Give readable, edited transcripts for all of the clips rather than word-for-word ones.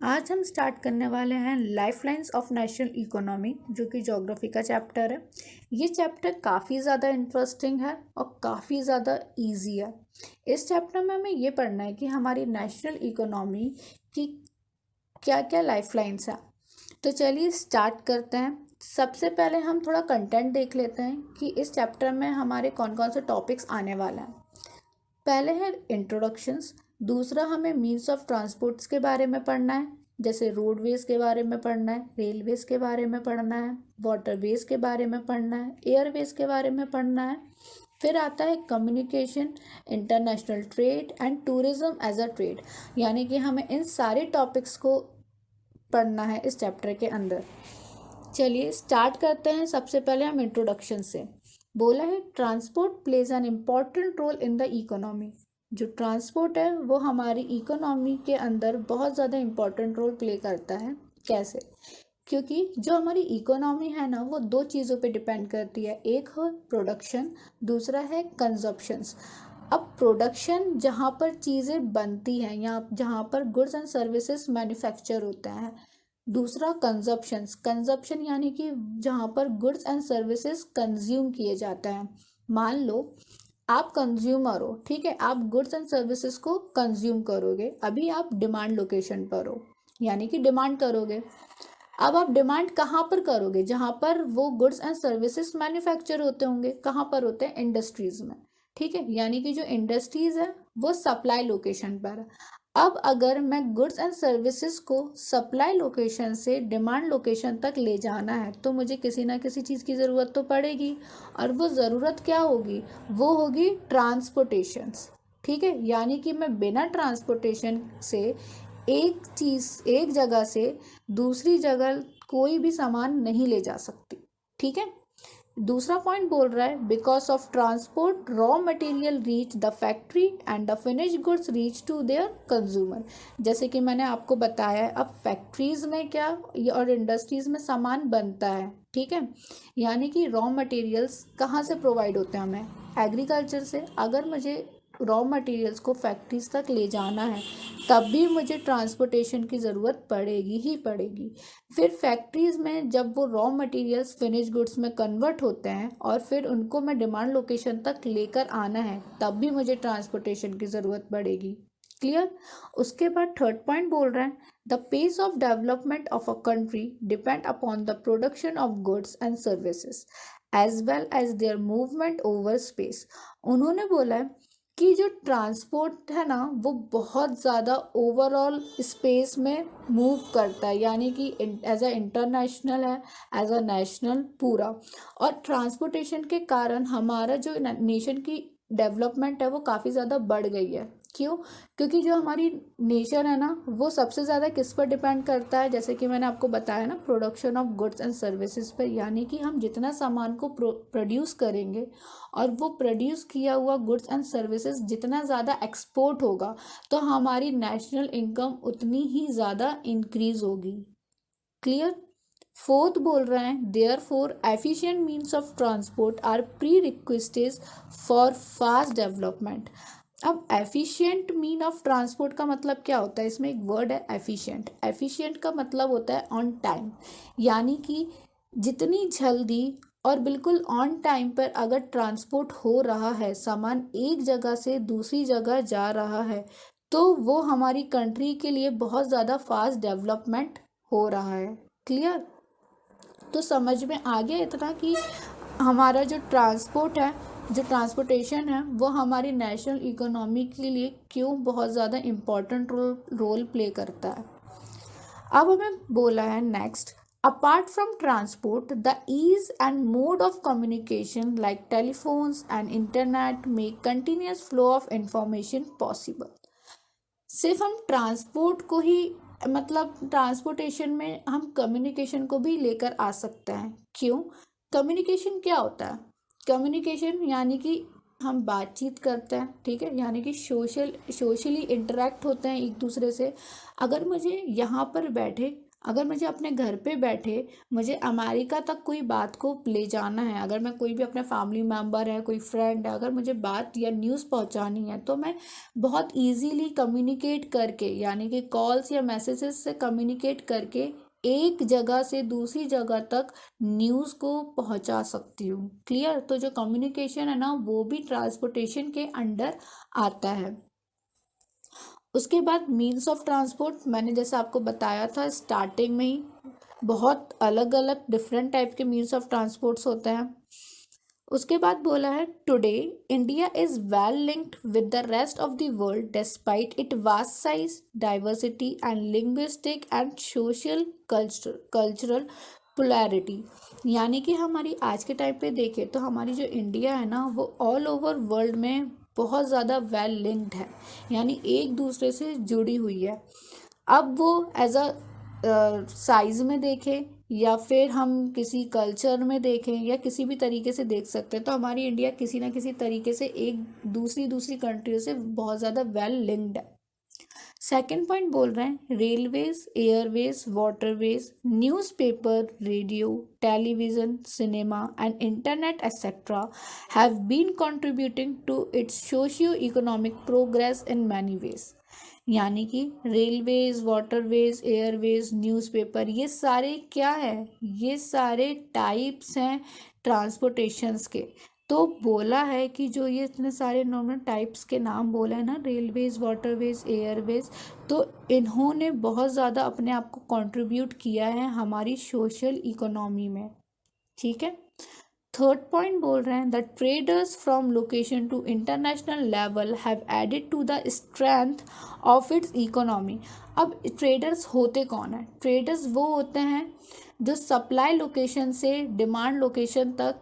आज हम स्टार्ट करने वाले हैं लाइफलाइंस ऑफ नेशनल इकोनॉमी, जो कि ज्योग्राफी का चैप्टर है। ये चैप्टर काफ़ी ज़्यादा इंटरेस्टिंग है और काफ़ी ज़्यादा इजी है। इस चैप्टर में हमें ये पढ़ना है कि हमारी नेशनल इकोनॉमी की क्या क्या लाइफलाइंस है। तो चलिए स्टार्ट करते हैं। सबसे पहले हम थोड़ा कंटेंट देख लेते हैं कि इस चैप्टर में हमारे कौन कौन से टॉपिक्स आने वाले हैं। पहले है इंट्रोडक्शंस। दूसरा, हमें मीन्स ऑफ ट्रांसपोर्ट्स के बारे में पढ़ना है, जैसे रोडवेज के बारे में पढ़ना है, रेलवेज के बारे में पढ़ना है, वाटरवेज के बारे में पढ़ना है, एयरवेज के बारे में पढ़ना है। फिर आता है communication, international trade and tourism as a trade, यानी कि हमें इन सारे टॉपिक्स को पढ़ना है इस चैप्टर के अंदर। चलिए स्टार्ट करते हैं। सबसे पहले हम इंट्रोडक्शन से बोला है transport plays an important role in the economy. जो ट्रांसपोर्ट है वो हमारी इकोनॉमी के अंदर बहुत ज़्यादा इम्पॉर्टेंट रोल प्ले करता है। कैसे? क्योंकि जो हमारी इकोनॉमी है ना, वो दो चीज़ों पे डिपेंड करती है। एक है प्रोडक्शन, दूसरा है कंजप्शंस। अब प्रोडक्शन जहाँ पर चीज़ें बनती हैं या जहाँ पर गुड्स एंड सर्विसेज मैन्युफैक्चर होते हैं। दूसरा कंजप्शन यानी कि जहाँ पर गुड्स एंड सर्विसेज कंज्यूम किए जाते हैं। मान लो आप कंज्यूमर हो, ठीक है, आप गुड्स एंड सर्विसेज को कंज्यूम करोगे। अभी आप डिमांड लोकेशन पर हो, यानी कि डिमांड करोगे। अब आप डिमांड कहाँ पर करोगे? जहाँ पर वो गुड्स एंड सर्विसेज मैन्युफैक्चर होते होंगे। कहाँ पर होते हैं? इंडस्ट्रीज में, ठीक है। यानी कि जो इंडस्ट्रीज है वो सप्लाई लोकेशन पर है। अब अगर मैं गुड्स एंड सर्विसेज को सप्लाई लोकेशन से डिमांड लोकेशन तक ले जाना है तो मुझे किसी ना किसी चीज़ की ज़रूरत तो पड़ेगी। और वो ज़रूरत क्या होगी? वो होगी ट्रांसपोर्टेशंस, ठीक है। यानी कि मैं बिना ट्रांसपोर्टेशन से एक जगह से दूसरी जगह कोई भी सामान नहीं ले जा सकती, ठीक है। दूसरा पॉइंट बोल रहा है because of transport raw material reach the factory and the finish goods reach to their consumer. जैसे कि मैंने आपको बताया, अब फैक्ट्रीज में क्या और इंडस्ट्रीज में सामान बनता है, ठीक है। यानी कि रॉ मटेरियल्स कहाँ से प्रोवाइड होते हैं? हमें एग्रीकल्चर से। अगर मुझे रॉ मटेरियल्स को फैक्ट्रीज तक ले जाना है तब भी मुझे ट्रांसपोर्टेशन की ज़रूरत पड़ेगी ही पड़ेगी। फिर फैक्ट्रीज़ में जब वो रॉ मटेरियल्स फिनिश गुड्स में कन्वर्ट होते हैं और फिर उनको मैं डिमांड लोकेशन तक लेकर आना है तब भी मुझे ट्रांसपोर्टेशन की ज़रूरत पड़ेगी। क्लियर? उसके बाद थर्ड पॉइंट बोल रहे हैं the pace of development of a country depend upon the production of goods and services as well as their movement over space. उन्होंने बोला है कि जो ट्रांसपोर्ट है ना वो बहुत ज़्यादा ओवरऑल स्पेस में मूव करता है, यानी कि एज अ इंटरनेशनल है, एज अ नेशनल पूरा। और ट्रांसपोर्टेशन के कारण हमारा जो नेशन की डेवलपमेंट है वो काफ़ी ज़्यादा बढ़ गई है। क्यों? क्योंकि जो हमारी नेशन है ना वो सबसे ज़्यादा किस पर डिपेंड करता है? जैसे कि मैंने आपको बताया ना, production of goods and services पर। यानी कि हम जितना सामान को प्रोड्यूस करेंगे और वो प्रोड्यूस किया हुआ गुड्स एंड सर्विसेज जितना ज़्यादा एक्सपोर्ट होगा तो हमारी नेशनल इनकम उतनी ही ज़्यादा इंक्रीज होगी। क्लियर? फोर्थ बोल रहे हैं there four efficient means of transport are prerequisites for fast development. अब एफिशिएंट मीन ऑफ ट्रांसपोर्ट का मतलब क्या होता है? इसमें एक वर्ड है एफिशिएंट। एफिशिएंट का मतलब होता है ऑन टाइम, यानी कि जितनी जल्दी और बिल्कुल ऑन टाइम पर अगर ट्रांसपोर्ट हो रहा है, सामान एक जगह से दूसरी जगह जा रहा है, तो वो हमारी कंट्री के लिए बहुत ज़्यादा फास्ट डेवलपमेंट हो रहा है। क्लियर? तो समझ में आ गया इतना कि हमारा जो ट्रांसपोर्ट है, जो ट्रांसपोर्टेशन है, वो हमारी नेशनल इकोनॉमी के लिए क्यों बहुत ज़्यादा इम्पोर्टेंट रोल प्ले करता है। अब हमें बोला है next, apart from transport the ease and mode of communication like telephones and internet make continuous flow of information possible. सिर्फ हम ट्रांसपोर्ट को ही, मतलब ट्रांसपोर्टेशन में हम कम्युनिकेशन को भी लेकर आ सकते हैं। क्यों? कम्युनिकेशन क्या होता है? कम्युनिकेशन यानी कि हम बातचीत करते हैं, ठीक है, यानी कि सोशली इंटरेक्ट होते हैं एक दूसरे से। अगर मुझे यहाँ पर बैठे अगर मुझे अपने घर पे बैठे मुझे अमेरिका तक कोई बात को ले जाना है, अगर मैं कोई भी अपने फैमिली मेम्बर है, कोई फ्रेंड है, अगर मुझे बात या न्यूज़ पहुंचानी है तो मैं बहुत इजीली कम्युनिकेट करके, यानी कि कॉल्स या मैसेजेस से कम्युनिकेट करके एक जगह से दूसरी जगह तक न्यूज़ को पहुंचा सकती हूँ। क्लियर? तो जो कम्युनिकेशन है ना वो भी ट्रांसपोर्टेशन के अंडर आता है। उसके बाद मीन्स ऑफ ट्रांसपोर्ट, मैंने जैसे आपको बताया था स्टार्टिंग में ही, बहुत अलग अलग डिफरेंट टाइप के मीन्स ऑफ ट्रांसपोर्ट्स होते हैं। उसके बाद बोला है today India is well linked with the rest of the world despite it vast size, diversity and linguistic and social cultural polarity. यानी कि हमारी आज के टाइम पे देखें तो हमारी जो इंडिया है ना वो ऑल ओवर वर्ल्ड में बहुत ज़्यादा वेल लिंक्ड है, यानी एक दूसरे से जुड़ी हुई है। अब वो एज अ साइज में देखें या फिर हम किसी कल्चर में देखें या किसी भी तरीके से देख सकते हैं, तो हमारी इंडिया किसी ना किसी तरीके से एक दूसरी कंट्रियों से बहुत ज़्यादा वेल लिंक्ड है। सेकेंड पॉइंट बोल रहे हैं railways, airways, waterways, newspaper, radio, television, cinema and internet etcetera have been contributing to its socio economic progress in many ways. यानी कि रेलवेज, वाटरवेज, एयरवेज, न्यूज़पेपर, ये सारे क्या है? ये सारे टाइप्स हैं ट्रांसपोर्टेशंस के। तो बोला है कि जो ये इतने सारे इन्होंने टाइप्स के नाम बोला है ना, रेलवेज, वाटरवेज, एयरवेज, तो इन्होंने बहुत ज़्यादा अपने आप को कंट्रीब्यूट किया है हमारी सोशल इकोनॉमी में। ठीक है। थर्ड पॉइंट बोल रहे हैं the traders from location to international level have added to the strength of its economy. अब ट्रेडर्स होते कौन है? ट्रेडर्स वो होते हैं जो सप्लाई लोकेशन से डिमांड लोकेशन तक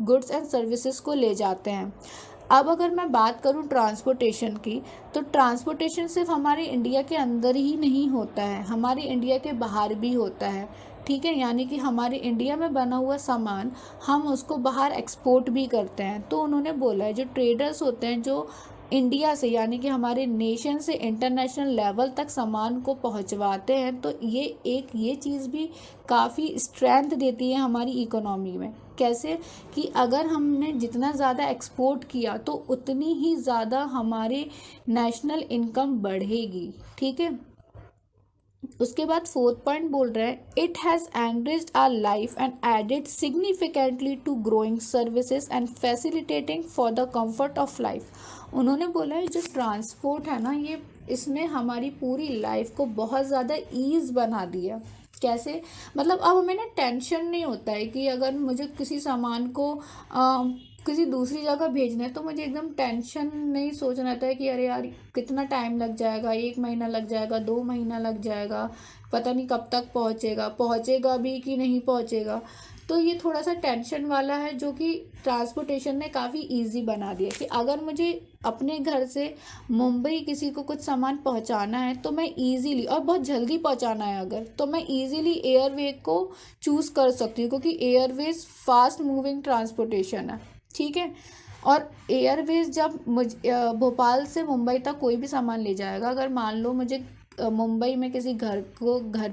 गुड्स एंड सर्विसेज को ले जाते हैं। अब अगर मैं बात करूं ट्रांसपोर्टेशन की, तो ट्रांसपोर्टेशन सिर्फ हमारे इंडिया के अंदर ही नहीं होता है, हमारे इंडिया के बाहर भी होता है। ठीक है, यानी कि हमारे इंडिया में बना हुआ सामान हम उसको बाहर एक्सपोर्ट भी करते हैं। तो उन्होंने बोला है जो ट्रेडर्स होते हैं जो इंडिया से, यानी कि हमारे नेशन से इंटरनेशनल लेवल तक सामान को पहुंचवाते हैं, तो ये चीज़ भी काफ़ी स्ट्रेंथ देती है हमारी इकोनॉमी में। कैसे? कि अगर हमने जितना ज़्यादा एक्सपोर्ट किया तो उतनी ही ज़्यादा हमारे नेशनल इनकम बढ़ेगी। ठीक है। उसके बाद फोर्थ पॉइंट बोल रहे हैं it has enriched our life and added significantly to growing services and facilitating for the comfort of life. उन्होंने बोला है जो ट्रांसपोर्ट है ना, ये इसने हमारी पूरी लाइफ को बहुत ज़्यादा ईज बना दिया। कैसे? मतलब अब हमें ना टेंशन नहीं होता है कि अगर मुझे किसी सामान को किसी दूसरी जगह भेजना है तो मुझे एकदम टेंशन नहीं सोचना रहता है कि अरे यार कितना टाइम लग जाएगा, 1 महीना लग जाएगा, 2 महीना लग जाएगा, पता नहीं कब तक पहुँचेगा भी कि नहीं पहुँचेगा। तो ये थोड़ा सा टेंशन वाला है जो कि ट्रांसपोर्टेशन ने काफ़ी इजी बना दिया कि अगर मुझे अपने घर से मुंबई किसी को कुछ सामान पहुंचाना है तो मैं इजीली और बहुत जल्दी पहुंचाना है अगर, तो मैं इजीली एयरवे को चूज़ कर सकती हूँ क्योंकि एयरवेज फास्ट मूविंग ट्रांसपोर्टेशन है। ठीक है। और एयरवेज जब भोपाल से मुंबई तक कोई भी सामान ले जाएगा, अगर मान लो मुझे मुंबई में किसी घर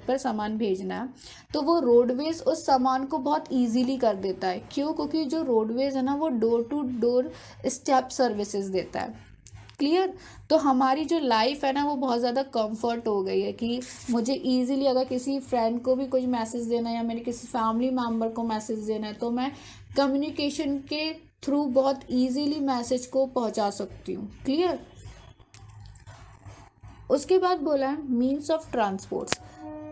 पर सामान भेजना है तो वो रोडवेज उस सामान को बहुत इजीली कर देता है। क्यों? क्योंकि जो रोडवेज है ना वो door to door step services देता है। क्लियर? तो हमारी जो लाइफ है ना वो बहुत ज़्यादा कंफर्ट हो गई है कि मुझे इजीली अगर किसी फ्रेंड को भी कुछ मैसेज देना है या मेरे किसी फैमिली मेम्बर को मैसेज देना है तो मैं कम्युनिकेशन के थ्रू बहुत इजीली मैसेज को पहुंचा सकती हूँ। क्लियर? उसके बाद बोला है means of transports.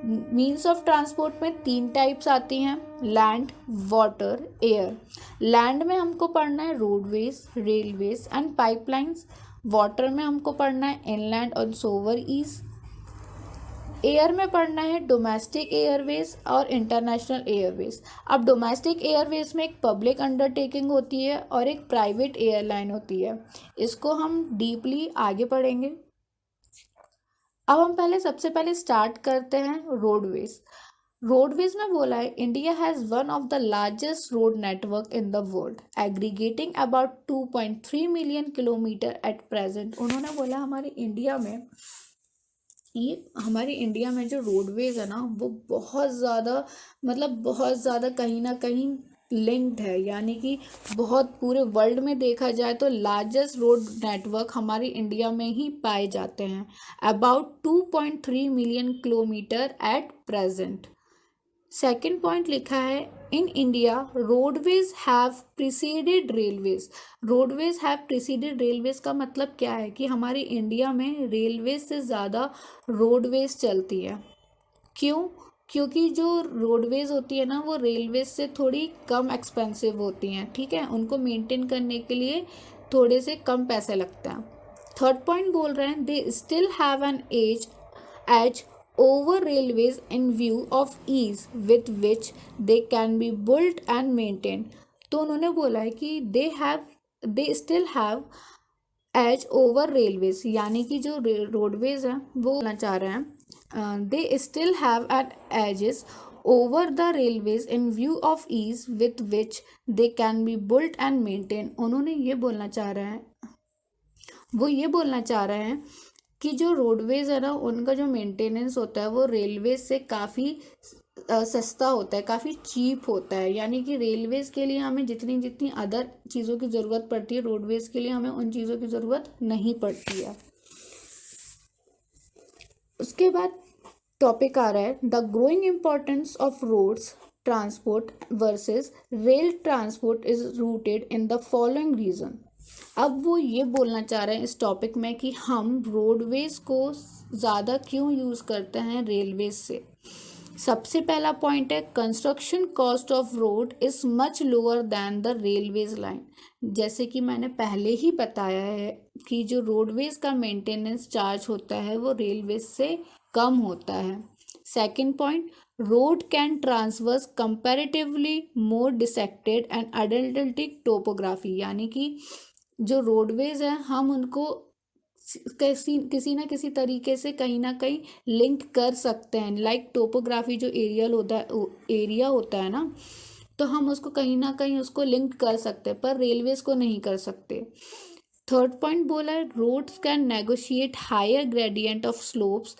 Means of transport में 3 टाइप्स आती हैं, लैंड, वाटर, एयर। लैंड में हमको पढ़ना है roadways, railways and pipelines. Water में हमको पढ़ना है इनलैंड और सोवरईज। एयर में पढ़ना है डोमेस्टिक एयरवेज और इंटरनेशनल एयरवेज। अब डोमेस्टिक एयरवेज में एक पब्लिक अंडरटेकिंग होती है और एक प्राइवेट एयरलाइन होती है। इसको हम डीपली आगे पढ़ेंगे। अब हम सबसे पहले स्टार्ट करते हैं रोडवेज। रोडवेज में बोला है India has one of the largest road network in the world aggregating about 2.3 million kilometre at present. उन्होंने बोला हमारे इंडिया में ये हमारे इंडिया में जो रोडवेज है ना वो बहुत ज़्यादा, मतलब बहुत ज़्यादा कहीं ना कहीं लिंक्ड है, यानी कि बहुत पूरे वर्ल्ड में देखा जाए तो लार्जेस्ट रोड नेटवर्क हमारे इंडिया में ही पाए जाते हैं, about 2.3 million kilometre at present. Second point लिखा है, in India roadways have preceded railways. Roadways have preceded railways का मतलब क्या है कि हमारे इंडिया में रेलवे से ज़्यादा रोडवेज चलती है। क्यों? क्योंकि जो रोडवेज होती है ना वो रेलवे से थोड़ी कम एक्सपेंसिव होती हैं, ठीक है, उनको मेंटेन करने के लिए थोड़े से कम पैसे लगते हैं। थर्ड पॉइंट बोल रहे हैं, they still have an edge over railways in view of ease with which they can be built and maintained। तो उन्होंने बोला है कि they still have edge over railways, यानी कि जो रोडवेज हैं वो बोलना चाह रहे हैं they still have an edges over the railways in view of ease with which they can be built and maintain. उन्होंने ये बोलना चाह रहे हैं, वो ये बोलना चाह रहे हैं कि जो रोडवेज है ना उनका जो मेंटेनेंस होता है वो रेलवेज से काफ़ी सस्ता होता है, काफ़ी चीप होता है, यानी कि रेलवेज के लिए हमें जितनी जितनी अदर चीज़ों की ज़रूरत पड़ती है रोडवेज के लिए हमें उन चीज़ों की ज़रूरत नहीं पड़ती है। उसके बाद टॉपिक आ रहा है, the growing importance of roads transport versus rail transport is rooted in the following reason. अब वो ये बोलना चाह रहे हैं इस टॉपिक में कि हम रोडवेज को ज़्यादा क्यों यूज़ करते हैं रेलवेज से। सबसे पहला पॉइंट है, construction cost of road is much lower than the railways line. जैसे कि मैंने पहले ही बताया है कि जो रोडवेज का मेंटेनेंस चार्ज होता है वो रेलवेज से कम होता है। Second point, road can traverse comparatively more dissected and undulating topography, यानी कि जो रोडवेज है हम उनको किसी ना किसी तरीके से कहीं ना कहीं लिंक कर सकते हैं, लाइक टोपोग्राफी जो एरिया होता है ना, तो हम उसको कहीं ना कहीं उसको लिंक कर सकते हैं, पर रेलवेज को नहीं कर सकते। थर्ड पॉइंट बोला है, roads can negotiate higher gradient of slopes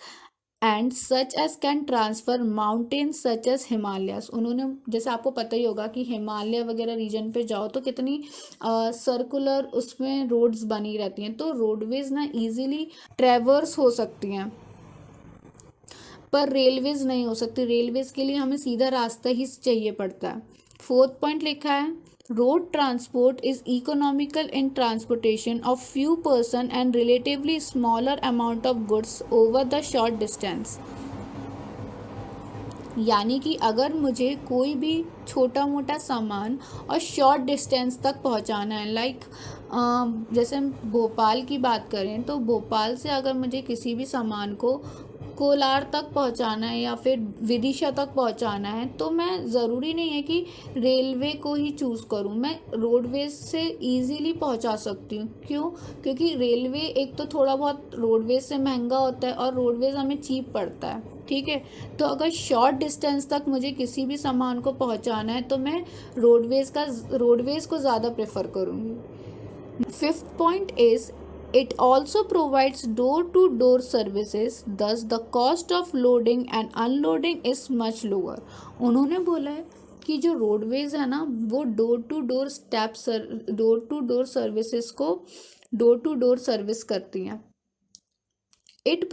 and such as can transfer mountains such as Himalayas. उन्होंने, जैसे आपको पता ही होगा कि हिमालय वगैरह रीजन पे जाओ तो कितनी सर्कुलर उसमें रोड्स बनी रहती हैं, तो रोडवेज ना इजीली ट्रेवर्स हो सकती हैं, पर रेलवेज नहीं हो सकती। रेलवेज के लिए हमें सीधा रास्ता ही चाहिए पड़ता है। फोर्थ पॉइंट लिखा है, road transport is economical in transportation of few person and relatively smaller amount of goods over the short distance. यानी कि अगर मुझे कोई भी छोटा मोटा सामान और शॉर्ट डिस्टेंस तक पहुंचाना है, लाइक जैसे हम भोपाल की बात करें तो भोपाल से अगर मुझे किसी भी सामान को कोलार तक पहुंचाना है या फिर विदिशा तक पहुंचाना है, तो मैं ज़रूरी नहीं है कि रेलवे को ही चूज़ करूं, मैं रोडवेज से इजीली पहुंचा सकती हूँ। क्यों? क्योंकि रेलवे एक तो थोड़ा बहुत रोडवेज से महंगा होता है और रोडवेज हमें चीप पड़ता है, ठीक है। तो अगर शॉर्ट डिस्टेंस तक मुझे किसी भी सामान को पहुंचाना है तो मैं रोडवेज को ज़्यादा प्रेफर करूँगी। Fifth point is, it also provides door-to-door services, thus the cost of loading and unloading is much lower। उन्होंने बोला है कि जो रोडवेज है ना वो डोर टू डोर सर्विसेज को डोर टू डोर सर्विस करती हैं। It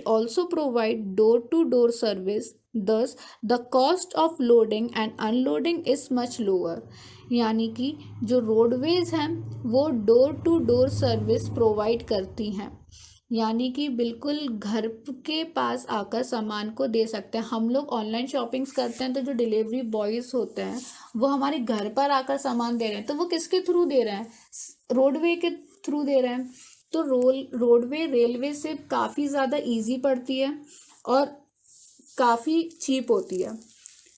also provide door-to-door service, thus the cost of loading and unloading is much lower। यानी कि जो रोडवेज हैं वो door to door service provide करती हैं, यानी कि बिल्कुल घर के पास आकर सामान को दे सकते हैं। हम लोग ऑनलाइन शॉपिंग्स करते हैं तो जो डिलीवरी बॉयज़ होते हैं वो हमारे घर पर आकर सामान दे रहे हैं, तो वो किसके थ्रू दे रहे हैं? रोडवे के थ्रू दे रहे हैं। तो रोडवे रेलवे से काफ़ी ज़्यादा इजी पड़ती है और काफ़ी चीप होती है।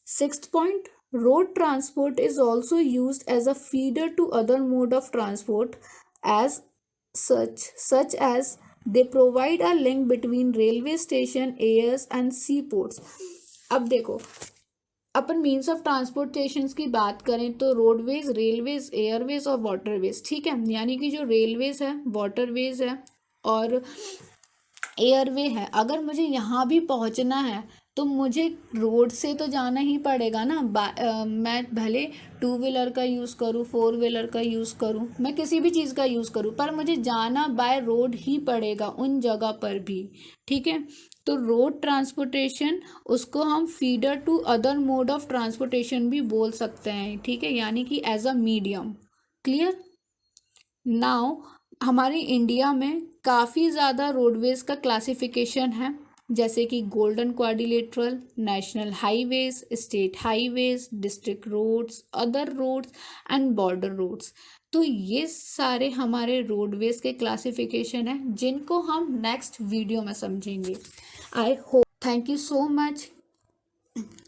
Sixth point, road transport is also use as a feeder to other mode of transport as such as they provide a link between railway station, airs and seaports। अब देखो, अपन मीन्स ऑफ ट्रांसपोर्टेशन की बात करें तो roadways, railways, Airways और waterways, ठीक है। यानी कि जो रेलवेज है, वाटरवेज है और एयरवे है, अगर मुझे यहाँ भी पहुँचना है तो मुझे रोड से तो जाना ही पड़ेगा ना। मैं भले टू व्हीलर का यूज़ करूँ, फोर व्हीलर का यूज़ करूँ, मैं किसी भी चीज़ का यूज़ करूँ, पर मुझे जाना बाय रोड ही पड़ेगा उन जगह पर भी। ठीक है, तो रोड ट्रांसपोर्टेशन, उसको हम feeder to other mode of transportation भी बोल सकते हैं। ठीक है, यानी कि as a medium. Clear. Now हमारे इंडिया में काफ़ी ज़्यादा रोडवेज़ का क्लासिफिकेशन है, जैसे कि golden quadrilateral, national highways, state highways, district roads, other roads and border roads. तो ये सारे हमारे रोडवेज़ के क्लासिफिकेशन है, जिनको हम नेक्स्ट वीडियो में समझेंगे। I hope, thank you so much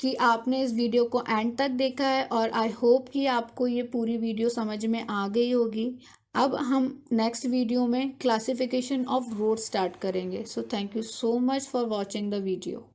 कि आपने इस वीडियो को एंड तक देखा है, और आई होप कि आपको ये पूरी वीडियो समझ में आ गई होगी। अब हम नेक्स्ट वीडियो में क्लासिफिकेशन ऑफ रोड स्टार्ट करेंगे। So thank you so much for watching the video.